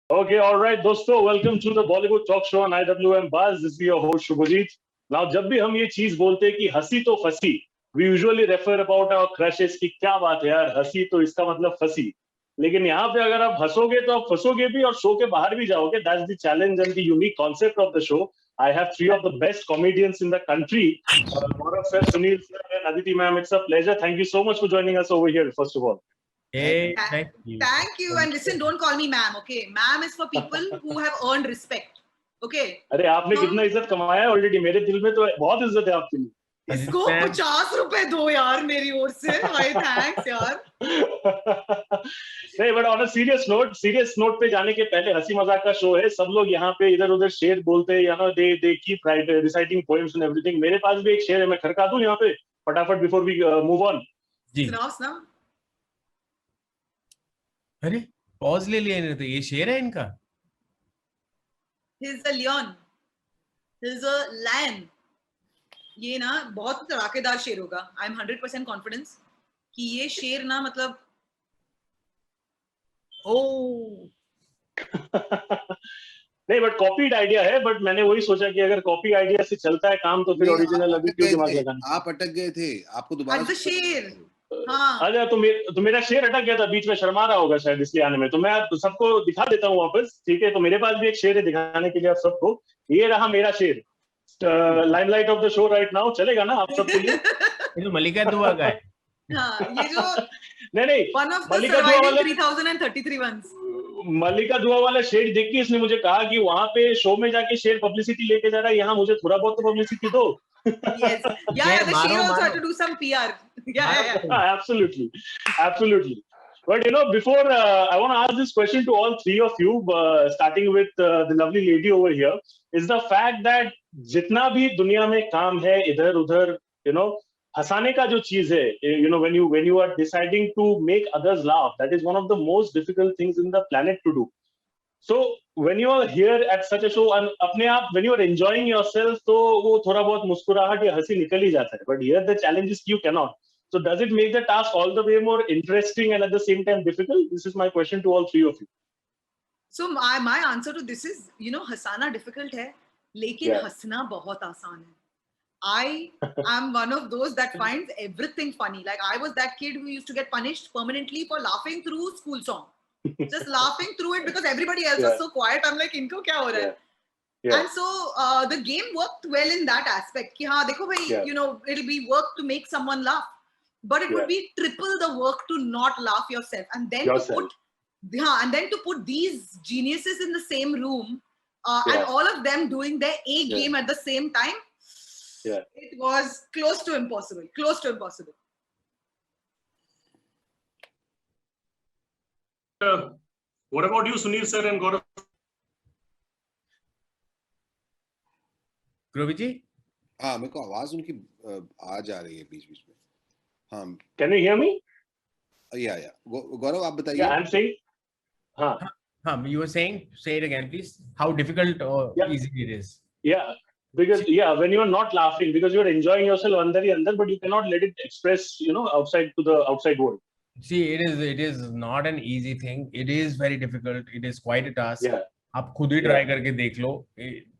Okay, all right, दोस्तों, welcome to the Bollywood Talk Show on IWM Buzz. This is your host Shubhajit. Now, जब भी हम ये चीज बोलते हैं कि हंसी तो फंसी, we usually refer about our crushes कि क्या बात है यार, हंसी तो इसका मतलब फंसी. लेकिन यहाँ पे अगर आप हंसोगे तो आप फंसोगे भी और शो के बाहर भी जाओगे. That's the challenge and the unique concept of the show. I have three of the best comedians in the country. Gaurav sir, Sunil sir, and Aditi ma'am. It's a pleasure. Thank you so much for joining us over here. First of all. Hey, Thank you. And listen, don't call me ma'am, okay? Ma'am is for people who have earned respect, okay? अरे आपने कितना इज्जत कमाया है already. मेरे दिल में तो बहुत इज्जत है आपके लिए. इसको 50 रुपए दो यार मेरी ओर से. हाय थैंक्स यार. नहीं, but on a serious note पे जाने के पहले हंसी मजाक का शो है. सब लोग यहाँ पे इधर उधर शेर बोलते हैं, you know, they keep reciting poems and everything. मेरे पास भी एक शेर है, मैं खड़का दूं यहाँ पे फटाफट बिफोर वी मूव ऑन. जी. सुनाओ. अरे पॉज ले लिया इन्होंने. तो ये शेर है इनका. He's a lion. He's a lion. ये ना बहुत तड़ाकेदार शेर होगा. I'm 100% confidence कि ये शेर ना मतलब नहीं, बट कॉपीड आइडिया है. बट मैंने वही सोचा कि अगर कॉपी आइडिया से चलता है काम तो फिर ओरिजिनल अभी क्यों दिमाग लगाना. आप अटक गए थे, आपको दोबारा आज शेर. हाँ. अच्छा, तो मेरा शेर अटक गया था बीच में, शर्मा रहा होगा शायद इसलिए आने में. तो मैं सबको दिखा देता हूँ वापस, ठीक है. तो मेरे पास भी एक शेर है दिखाने के लिए आप सबको. ये रहा मेरा शेर. Limelight of the show right now. चलेगा ना आप सबके लिए? ये तो मल्लिका दुआ का है. हाँ, ये जो नहीं, one of the मल्लिका दुआ surviving वाला 3033 ones. मल्लिका दुआ वाला शेर देख के इसने मुझे कहा कि वहां पे शो में जाके शेर पब्लिसिटी लेके जा रहा है, यहाँ मुझे थोड़ा बहुत तो पब्लिसिटी दो. Yes. Yeah, the sheer also had to do some PR. Yeah. Absolutely. But before I want to ask this question to all three of you, starting with the lovely lady over here, is the fact that जितना भी दुनिया में काम है इधर उधर, हंसाने का जो चीज है, when you are deciding to make others laugh, that is one of the most difficult things in the planet to do. So when you are here at such a show and अपने आप when you are enjoying yourself, तो वो थोड़ा बहुत मुस्कुराहट या हंसी निकल ही जाता है. But here the challenge is you cannot. So does it make the task all the way more interesting and at the same time difficult? This is my question to all three of you. So my answer to this is, हंसाना difficult है, लेकिन हंसना बहुत आसान है. I am one of those that finds everything funny. Like I was that kid who used to get punished permanently for laughing through school song. Just laughing through it because everybody else was so quiet. I'm like, इनको क्या हो रहा है? And so the game worked well in that aspect. कि हाँ देखो भाई, it'll be work to make someone laugh, but it would be triple the work to not laugh yourself. And then to put these geniuses in the same room and all of them doing their A game at the same time. It was close to impossible. What about you, Sunil sir and Gaurav? ग्रोवी जी. हाँ, मेरे को आवाज उनकी आ जा रही है बीच में. हाँ. Can you hear me? Yeah. गौरव आप बताइए. Yeah, I'm saying. हाँ. You were saying, say it again, please. How difficult or easy it is. Yeah. Because when you are not laughing, because you are enjoying yourself under, but you cannot let it express, outside to the outside world. See, it is not an easy thing. It is very difficult. It is quite a task. Yeah. आप खुद ही try करके देख लो.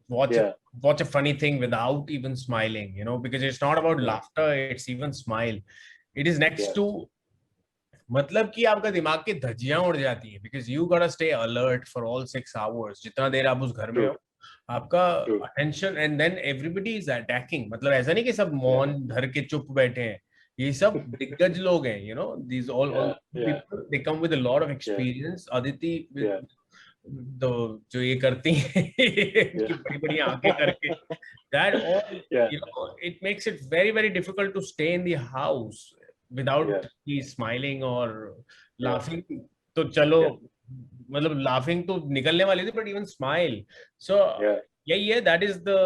Watch a funny thing without even smiling, because it's not about laughter. It's even smile. It is next to, मतलब कि आपका दिमाग की धज्जियां उड़ जाती है, because you gotta stay alert for all 6 hours. जितना देर आप उस घर में हो, आपका attention, and then everybody is attacking. मतलब ऐसा नहीं कि सब मौन धर के चुप बैठे हैं. ये सब दिग्गज लोग हैं, these all people, they come with a lot of experience. Aditi, जो ये करती हैं बड़ी आंखें करके, that all, it makes it very very difficult to stay in the house without smiling or laughing. तो चलो, मतलब laughing तो निकलने वाली थी, but even smile. So that is the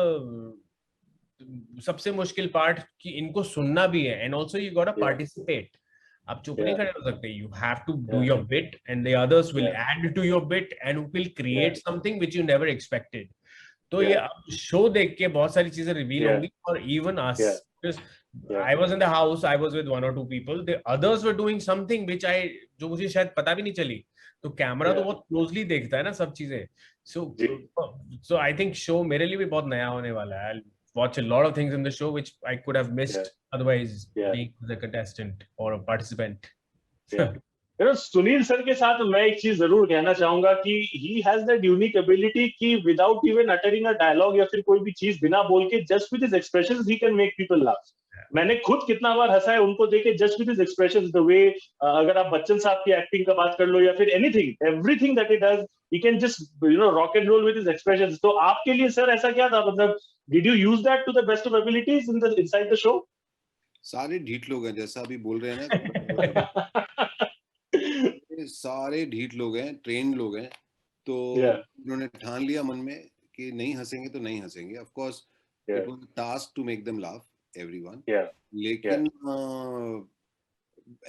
सबसे मुश्किल पार्ट, कि इनको सुनना भी है, and also you gotta participate. आप चुप नहीं खड़े हो सकते. You have to do your bit, and the others will add to your bit and will create something which you never expected. तो ये शो देख के बहुत सारी चीजें रिवील होंगी. और even us, because I was in the house, I was with 1 or 2 people. The others were doing something which जो मुझे शायद पता भी नहीं चली. तो कैमरा तो बहुत क्लोजली देखता है ना सब चीजें. सो आई थिंक शो मेरे लिए भी बहुत नया होने वाला है. I'll watch a lot of things in the show which I could have missed otherwise being the contestant or a participant. Sunil sir के साथ मैं एक चीज जरूर कहना चाहूंगा कि he has that unique ability कि without even uttering a dialogue या फिर कोई भी चीज बिना बोल के just with his expressions he can make people laugh. मैंने खुद कितना बार हंसा है उनको देखे just with his expressions, the way अगर आप बच्चन साहब की एक्टिंग का बात कर लो या फिर anything, everything that he does, he can just rock and roll with his expressions. तो आपके लिए सर ऐसा क्या था, मतलब did you use that to the best of abilities inside the show? सारे ढीठ लोग हैं जैसा अभी बोल रहे हैं ना. सारे ढीठ लोग हैं, ट्रेन लोग हैं, तो उन्होंने ठान लिया मन में कि नहीं हंसेंगे तो नहीं हंसेंगे. Of course it was a task to make them laugh everyone. लेकिन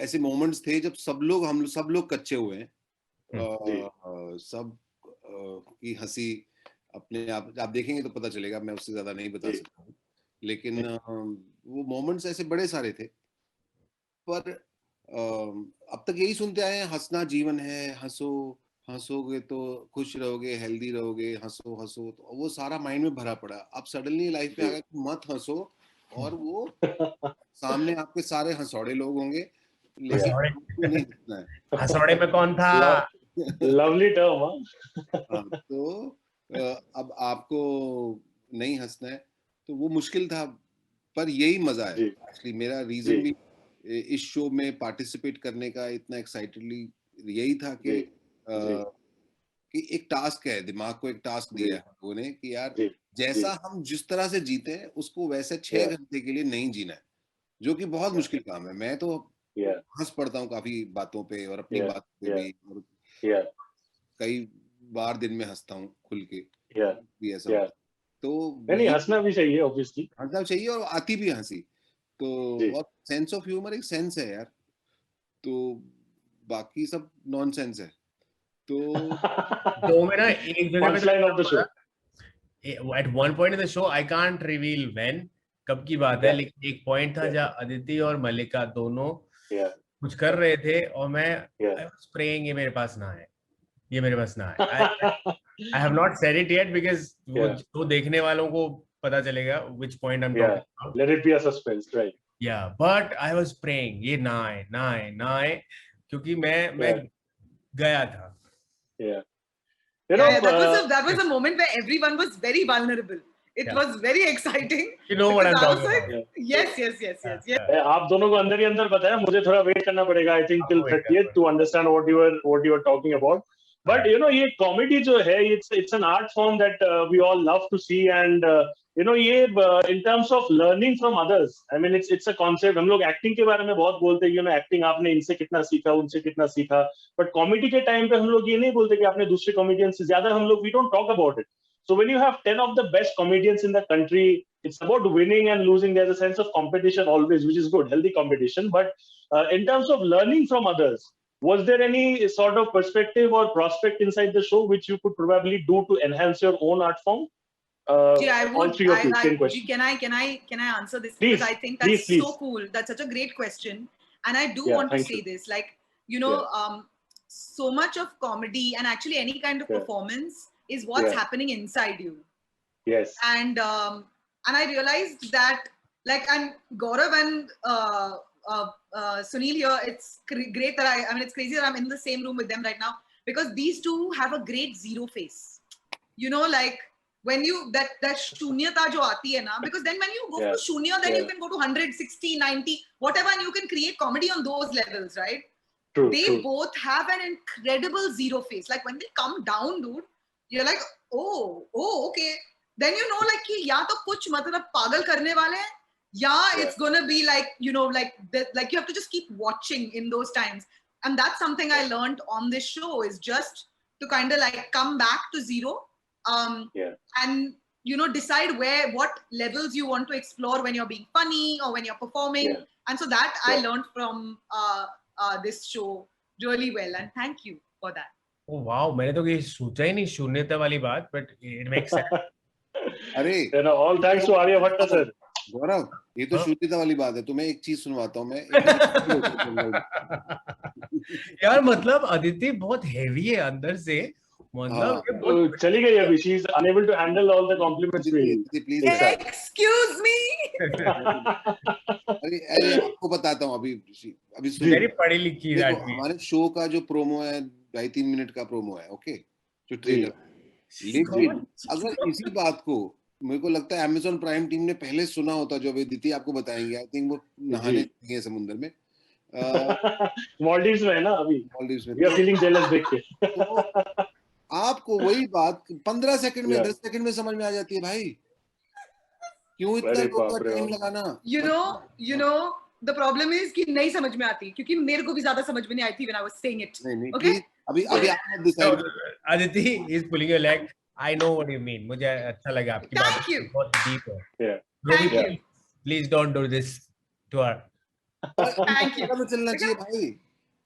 ऐसे मोमेंट्स थे जब सब लोग कच्चे हुए हैं. सब की हंसी अपने आप देखेंगे तो पता चलेगा, मैं उससे ज्यादा नहीं बता सकता हूँ. लेकिन वो मोमेंट्स ऐसे बड़े सारे थे. पर अब तक यही सुनते आए हैं, हंसना जीवन है, हंसोगे तो खुश रहोगे, हेल्दी रहोगे, हंसो. तो वो सारा माइंड में भरा पड़ा. अब सडनली लाइफ में आ गया कि मत हंसो, और वो सामने आपके सारे हंसौड़े लोग होंगे, लेकिन नहीं हंसना है. हंसौड़े में कौन था? Lovely term. तो अब आपको नहीं हंसना है तो वो मुश्किल था, पर यही मजा है. एक्चुअली मेरा रीजन भी इस शो में पार्टिसिपेट करने का इतना एक्साइटेडली यही था कि एक टास्क है, दिमाग को एक टास्क दिया है लोगों ने कि यार जैसा हम जिस तरह से जीते हैं उसको वैसे 6 घंटे के लिए नहीं जीना है, जो कि बहुत मुश्किल काम है. मैं तो हंस पड़ता हूँ काफी बातों पे और अपनी बात पे भी, और कई बार दिन में हंसता हूँ खुल के भी. ऐसा तो नहीं, हंसना भी चाहिए, ऑब्वियसली हंसना चाहिए, और आती भी हंसी. तो और सेंस ऑफ ह्यूमर एक सेंस है यार, तो बाकी सब नॉनसेंस है. तो मेरा एक जगह at one point in the show I can't reveal when, कब की बात है, लेकिन एक पॉइंट था जहाँ अदिति और मल्लिका दोनों कुछ कर रहे थे और मैं I was praying ये मेरे पास ना है, ये मेरे पास ना है. I have not said it yet because वो देखने वालों को पता चलेगा which point I'm talking about. Let it be a suspense, right? Yeah, but I was praying ये ना आए क्योंकि मैं गया था. That was a moment where everyone was very vulnerable. It was very exciting. You know what I'm talking about. Yes. आप दोनों को अंदर ही अंदर पता है, मुझे थोड़ा वेट करना पड़ेगा I think till 30th to understand what you are talking about. But ये comedy जो है, it's an art form that we all love to see, and ये in terms of learning from others, I mean it's a concept. हम लोग acting के बारे में बहुत बोलते हैं, acting आपने इनसे कितना सीखा, उनसे कितना सीखा, but comedy के time पे हम लोग ये नहीं बोलते कि आपने दूसरे comedians से ज्यादा, हम लोग we don't talk about it. So when you have 10 of the best comedians in the country, it's about winning and losing. There's a sense of competition always, which is good, healthy competition. But in terms of learning from others, was there any sort of perspective or prospect inside the show which you could probably do to enhance your own art form? All three of you, same question. Can I answer this? Please, because I think that's so cool. That's such a great question, and I do want to say this. Like so much of comedy and actually any kind of performance is what's happening inside you. Yes. And I realized that, like, and Gaurav and Sunil here, it's great that I mean, it's crazy that I'm in the same room with them right now, because these two have a great zero face. Like when you, that shunyata jo aati hai na, because then when you go to shunya, then you can go to 100, 60, 90, whatever, and you can create comedy on those levels, right? They both have an incredible zero face. Like when they come down, dude, you're like, oh, okay. Then like कि या तो कुछ मतलब पागल करने वाले हैं, या it's gonna be like, like you have to just keep watching in those times. And that's something I learned on this show, is just to kind of like come back to zero, and decide what levels you want to explore when you're being funny or when you're performing. And so that I learned from this show really well, and thank you for that. Oh wow, मैंने तो ये सोचा ही नहीं शून्यता वाली बात, but it makes sense. अरे all thanks to Arya Bhatta sir. गौरव, ये तो शून्यता वाली बात है. तुम्हें एक चीज सुनवाता हूँ मैं. यार मतलब अदिति बहुत हेवी है अंदर से, मतलब ये बहुत चली गई अभी, she is unable to handle all the compliments. Please excuse me. अरे आपको बताता हूँ अभी वेरी पढ़ी लिखी देखो, लड़की। हमारे शो का जो प्रोमो है 2.5-3 मिनट का प्रोमो है, ओके, जो ट्रेलर। लेकिन अगर इसी बात को मेरे को लगता है अमेज़न प्राइम टीम ने पहले सुना होता, जो अभी दीदी आपको बताएंगे, आई थिंक वो नहाने गए समुद्र में, मॉलडीव्स में है ना अभी, मॉलडीव्स में, वी आर फीलिंग जेलस देख के। तो आपको वही बात 15 सेकंड में 10 सेकंड में समझ में आ जाती है भाई, क्यों इतना लोगों का टाइम लगाना। You know the problem is कि नहीं समझ में आती, क्योंकि मेरे को भी ज्यादा समझ में नहीं आई थी when I was saying it. नहीं ओके, अभी आप मत decide. Aditi is pulling your leg, I know what you mean, मुझे अच्छा लगा आपकी बात, बहुत डीप है। Thank you, please don't do this to her. Thank you. तो चलना चाहिए भाई,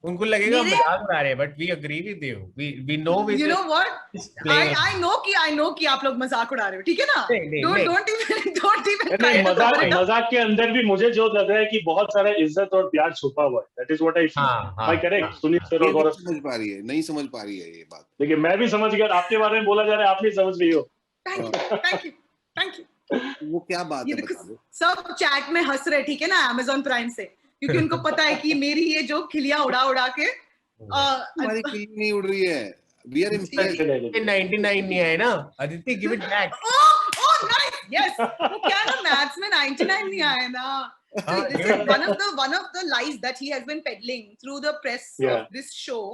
उनको लगेगा मजाक उड़ा रहे हैं, but we agree with you, we know, you know what, I know कि आप लोग मजाक उड़ा रहे हो, ठीक है ना? डोंट इवन मजाक के अंदर भी मुझे जो लग रहा है कि बहुत सारा इज्जत और प्यार छुपा हुआ है, that is what I feel. I correct? Sunil sir और गौरव नहीं समझ पा रही है ये बात, लेकिन मैं भी समझ गया, आपके बारे में बोला जा रहा है, आप नहीं समझ रही हो। Thank you. वो क्या बात है बता दो। सब चैट में हंस रहे, ठीक है ना, अमेज़न प्राइम से, क्योंकि उनको पता है कि मेरी ये जो खिलियां उड़ा के हमारी खिल्ली नहीं उड़ रही है, वी आर इम्प्रेस्ड। 99 नहीं आए ना Aditi, give it back. Oh nice, yes, वो क्या ना, मैथ्स में 99 नहीं आए ना। This is one of the lies that he has been peddling through the press of this show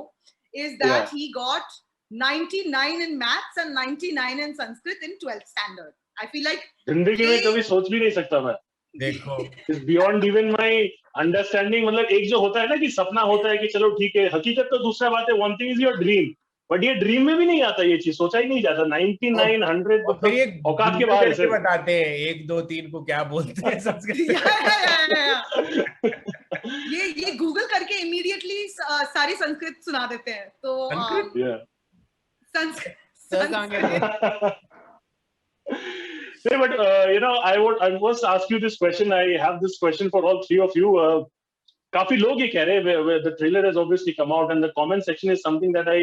is that he got 99 in maths and 99 in Sanskrit in 12th standard. I feel like जिंदगी में कभी सोच भी नहीं सकता मैं, देखो it's beyond even my understanding. मतलब एक जो होता है ना कि सपना होता है कि चलो ठीक है, हकीकत तो दूसरा बात है, one thing is your dream, but ये ड्रीम में भी नहीं आता, ये चीज सोचा ही नहीं जाता। 99 100 मतलब औकात के बाहर है। बताते हैं 1 2 3 को क्या बोलते हैं संस्कृत। ये गूगल करके इमीडिएटली सारी संस्कृत सुना देते हैं, तो Sanskrit. No, but I must ask you this question. I have this question for all three of you. काफी लोग ये कह रहे हैं, the trailer has obviously come out and the comment section is something that I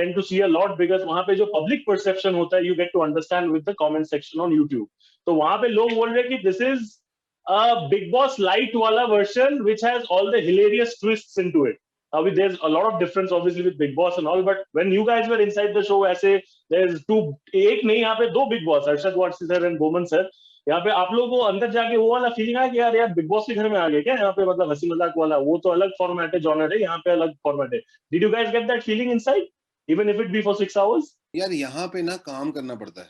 tend to see a lot, because वहाँ पे जो public perception होता है, you get to understand with the comment section on YouTube. तो वहाँ पे लोग बोल रहे हैं कि this is a Big Boss Light वाला version which has all the hilarious twists into it. There's a lot of difference obviously with Big Boss and all, but when you guys were inside the show, ऐसे there's एक नहीं, यहाँ पे 2 Big Boss, Arshad Warsi sir and Boman sir, यहाँ पे आप लोगों को अंदर जाके वो वाला फीलिंग आया कि यार बिग बॉस के घर में आ गए क्या यहाँ पे, मतलब हंसी मजाक वाला, वो तो अलग फॉर्मेट है, जॉनर है, यहाँ पे अलग फॉर्मेट है। Did you guys get that feeling inside even if it be for 6 hours? यार यहाँ पे ना काम करना पड़ता है,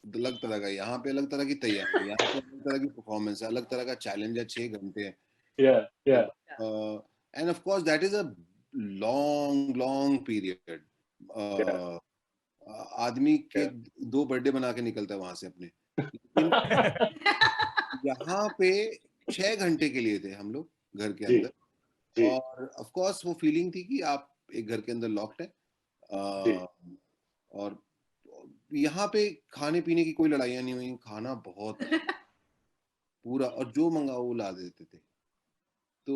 अलग तरह का, यहाँ पे अलग तरह की तैयारी, यहाँ पे अलग तरह की परफॉर्मेंस है, अलग तरह का चैलेंज है, 6 घंटे है। End of course that is a long period. आदमी के 2 बर्थडे बना के निकलता है वहां से अपने। यहाँ पे 6 घंटे के लिए थे हम लोग घर के अंदर, और ऑफ कोर्स वो फीलिंग थी कि आप एक घर के अंदर लॉक्ड है, और यहाँ पे खाने पीने की कोई लड़ाइयाँ नहीं हुई, खाना बहुत पूरा, और जो मंगाओ वो ला देते थे, तो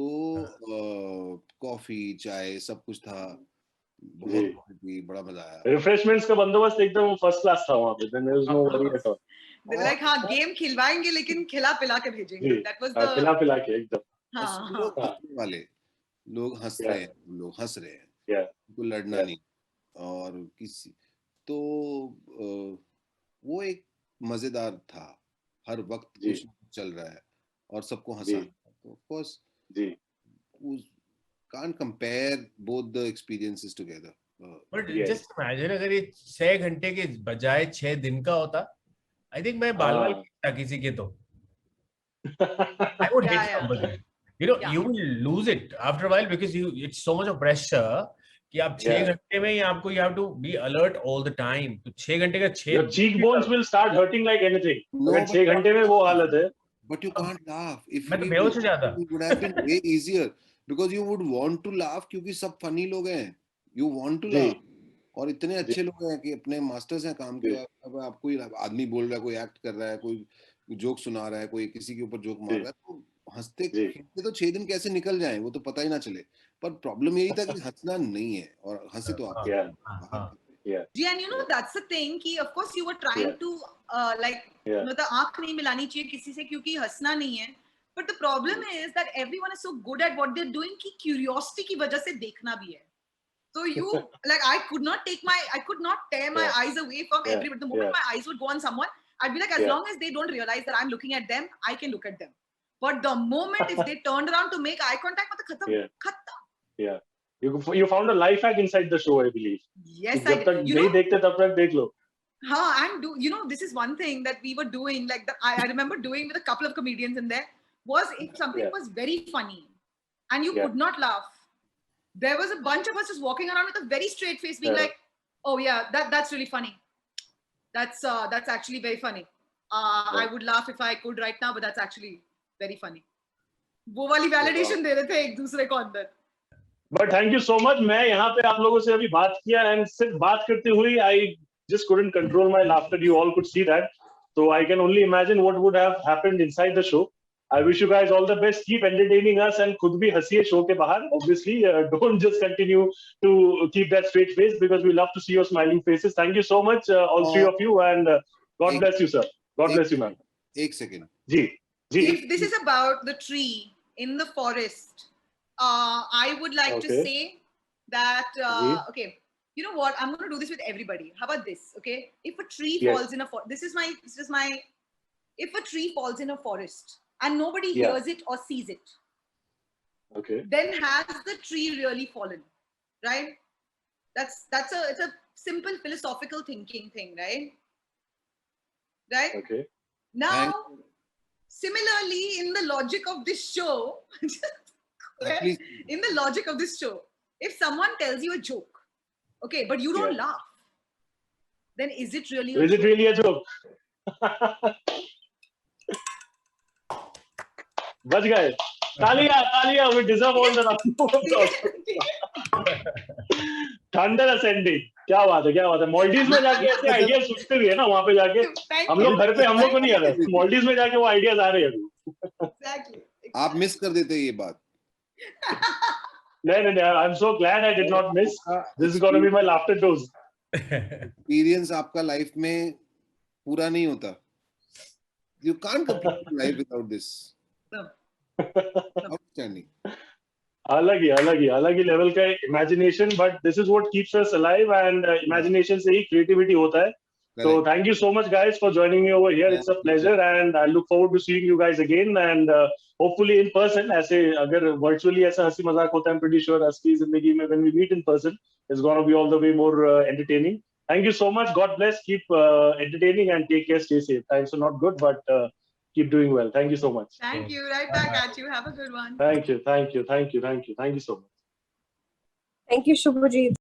कॉफी चाय सब कुछ था, बहुत बड़ा मजा आया। रिफ्रेशमेंट्स का बंदोबस्त एकदम फर्स्ट क्लास था वहाँ पे, there was no worry at all. They were like, हाँ गेम खिलवाएंगे लेकिन खिला पिला के भेजेंगे, that was the खिला पिला के एकदम। लोग हंसने वाले, लोग हंस रहे हैं, लोग हंस रहे हैं, कोई लड़ना नहीं, और किसी तो वो एक मजेदार था, हर वक्त कुछ चल रहा है और सबको हंसा, तो of course can't compare both the experiences together. But just imagine अगर ये 6 घंटे के बजाय 6 दिन का होता, I think मैं बाल था किसी के तो I would hit somebody. You will lose it after a while because it's so much of pressure कि आप 6 घंटे में आपको you have to be alert all the time. तो 6 घंटे का 6 Your cheekbones will start hurting like anything. अगर 6 घंटे में वो हालत है, but you can't laugh. If मैं तो बेहोश हो जाता। it would have been way easier because you would want to laugh, क्योंकि सब funny लोग हैं, you want to laugh, और इतने अच्छे लोग हैं कि अपने मास्टर्स हैं काम के। अब आपको आदमी बोल रहा है, कोई एक्ट कर रहा है, कोई जोक सुना रहा है, कोई किसी के ऊपर जोक मार रहा है, तो हंसते खेलते तो 6 दिन कैसे निकल जाएं वो तो पता ही ना चले, पर प्रॉब्लम यही था कि हंसना नहीं है और हंसे तो आप and you know that's the thing कि of course you were trying to like मतलब आंख नहीं मिलानी चाहिए किसी से क्योंकि हंसना नहीं है, but the problem is that everyone is so good at what they're doing कि curiosity की वजह से देखना भी है. So you like I could not tear my eyes away from everybody. The moment my eyes would go on someone, I'd be like, as long as they don't realize that I'm looking at them, I can look at them. But the moment if they turned around to make eye contact, मतलब खत्म. Yeah. You found a life hack inside the show, I believe. Yes, जब तक नहीं देखते तब तक देख लो. And you know, this is one thing that we were doing. Like I remember doing with a couple of comedians in there. Was if something was very funny, and you could not laugh, there was a bunch of us just walking around with a very straight face, being like, "Oh yeah, that's really funny. That's actually very funny. I would laugh if I could right now, but that's actually very funny." वो वाली validation दे रहे थे एक दूसरे को अंदर. But thank you so much. मैं यहाँ पे आप लोगों से अभी बात किया and सिर्फ बात करते हुए I just couldn't control my laughter. You all could see that. So I can only imagine what would have happened inside the show. I wish you guys all the best. Keep entertaining us and खुद भी हंसिए show के बाहर. Obviously, don't just continue to keep that straight face because we love to see your smiling faces. Thank you so much, all three of you, and God bless you, sir. God bless you, ma'am. एक second. Ji. If this is about the tree in the forest, I would like to say that okay. You know what? I'm going to do this with everybody. How about this? Okay, if a tree falls in a forest, this is my. If a tree falls in a forest and nobody hears it or sees it, okay, then has the tree really fallen? Right? It's a simple philosophical thinking thing, right? Right? Okay. Now, similarly, in the logic of this show, in the logic of this show, if someone tells you a joke, okay, but you don't laugh, then is it really a joke? बच गए. तालियां, we deserve all the applause. Thunder ascending. क्या बात है. मॉल्डीव में जाके ऐसे idea सोचते भी है ना वहाँ पे जाके. हम लोग घर पे हम लोग को नहीं आ रहा. मॉल्डीव में जाके वो आइडियाज आ रहे हैं. Exactly. आप मिस कर देते ये बात. No. I'm so glad I did not miss. This is going to be my laughter dose. Experience आपका लाइफ में पूरा नहीं होता. You can't complete life without this. Outstanding. अलग ही लेवल का imagination, but this is what keeps us alive, and imagination से ही creativity होता है. So thank you so much guys for joining me over here. It's a pleasure and I look forward to seeing you guys again and hopefully in person. ऐसे अगर virtually ऐसा हंसी मजाक होता है, I'm pretty sure असली जिंदगी में when we meet in person, it's going to be all the way more entertaining. Thank you so much. God bless. Keep entertaining and take care. Stay safe. Times are not good, but keep doing well. Thank you so much. Thank you. Right back at you. Have a good one. Thank you so much. Thank you, Shubhajit.